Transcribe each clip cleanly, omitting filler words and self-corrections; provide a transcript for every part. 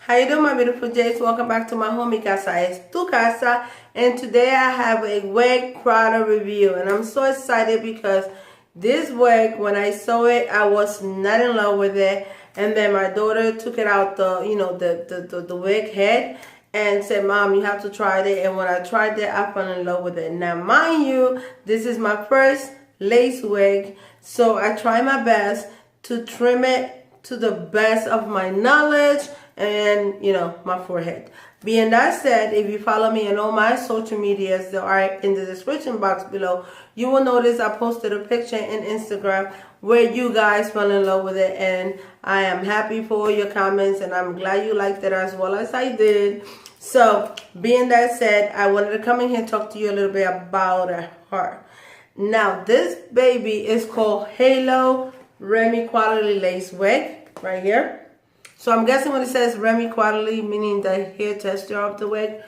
How you doing, my beautiful Jays? Welcome back to my home. Mi casa es tu casa, and today I have a wig product review, and I'm so excited because this wig, when I saw it, I was not in love with it, and then my daughter took it out the wig head and said, "Mom, you have to try it." And when I tried it, I fell in love with it. Now, mind you, this is my first lace wig, so I try my best to trim it to the best of my knowledge and my forehead. Being that said, if you follow me on all my social medias that are in the description box below, you will notice I posted a picture in Instagram where you guys fell in love with it, and I am happy for all your comments, and I'm glad you liked it as well as I did. So being that said, I wanted to come in here and talk to you a little bit about her. Now, this baby is called Halo Remi Quality Lace Wig right here. So I'm guessing when it says Remi Quality, meaning the hair texture of the wig.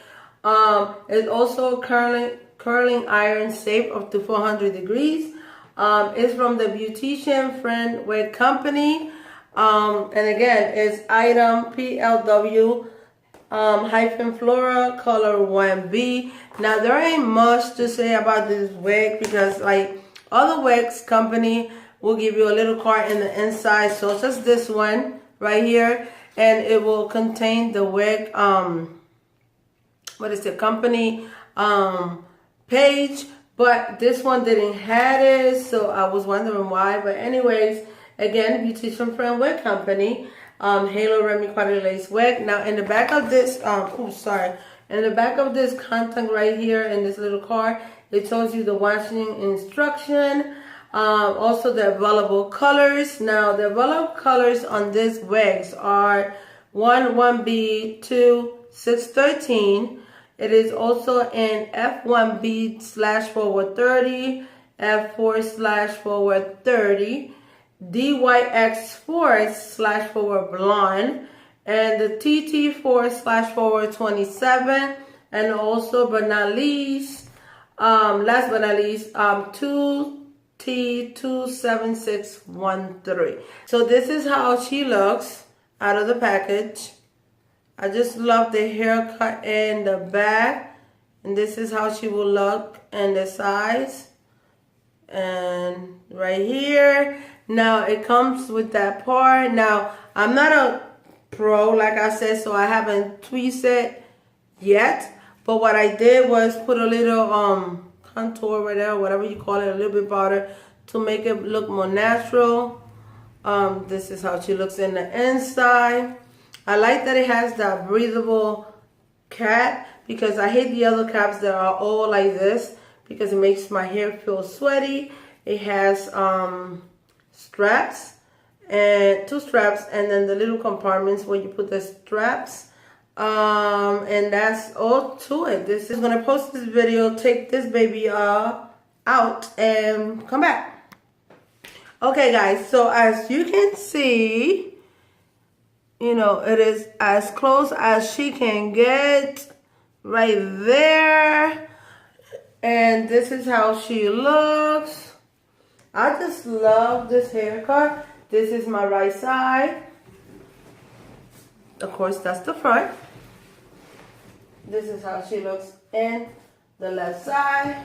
It's also curling iron safe up to 400 degrees. It's from the Beautician Friend Wig Company. And again, it's item PLW hyphen Flora color 1B. Now, there ain't much to say about this wig because like other wigs company will give you a little card in the inside. So just this one right here, and it will contain the wig what is the company page, but this one didn't have it, so I was wondering why. But anyways, again, Beautician Friend Wig Company, Halo Remi Quality Lace Wig. Now in the back of this in the back of this content right here in this little card, it tells you the washing instruction. Also the available colors. Now the available colors on these wigs are 1B, 2, 613. It is also in F1B//30, F4//30, DYX4//blonde, and the TT4//27, and also but not least, last but not least, 2T27613. So this is how she looks out of the package. I just love the haircut in the back, and this is how she will look in the sides and right here. Now it comes with that part. Now I'm not a pro, like I said, so I haven't tweezed it yet, but what I did was put a little contour right there, whatever you call it, a little bit powder to make it look more natural. This is how she looks in the inside. I like that it has that breathable cap because I hate the other caps that are all like this because it makes my hair feel sweaty. It has straps, and 2 straps, and then the little compartments where you put the straps. And that's all to it. This is gonna post this video, take this baby out and come back. Okay guys, so as you can see, it is as close as she can get right there, and this is how she looks. I just love this haircut. This is my right side. Of course, that's the front. This is how she looks in the left side.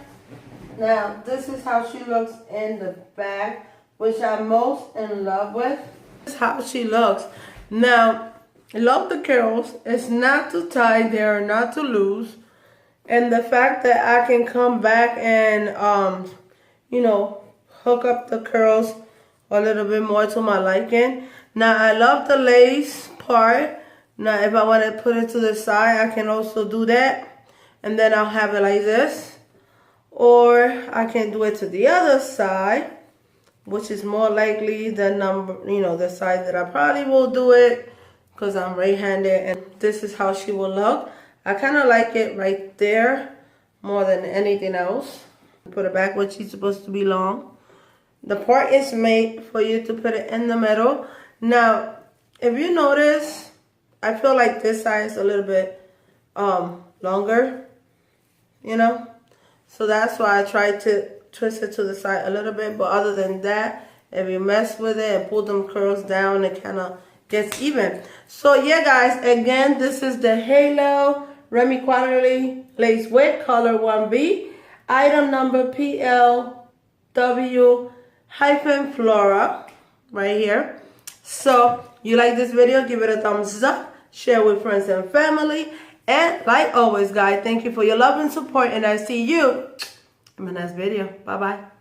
Now, this is how she looks in the back, which I'm most in love with. This is how she looks. Now, I love the curls. It's not too tight. They are not too loose. And the fact that I can come back and, hook up the curls a little bit more to my liking. Now, I love the lace part. Now, if I want to put it to the side, I can also do that. And then I'll have it like this. Or I can do it to the other side, which is more likely the the side that I probably will do it because I'm right-handed. And this is how she will look. I kind of like it right there more than anything else. Put it back where she's supposed to belong. The part is made for you to put it in the middle. Now, if you notice, I feel like this side is a little bit longer, so that's why I tried to twist it to the side a little bit. But other than that, if you mess with it and pull them curls down, it kind of gets even. So yeah guys, again, this is the Halo Remi Quality Lace Weight Color 1B, item number PLW-Flora right here. So you like this video, give it a thumbs up, share with friends and family, and like always guys, thank you for your love and support, and I see you in my next video. Bye bye.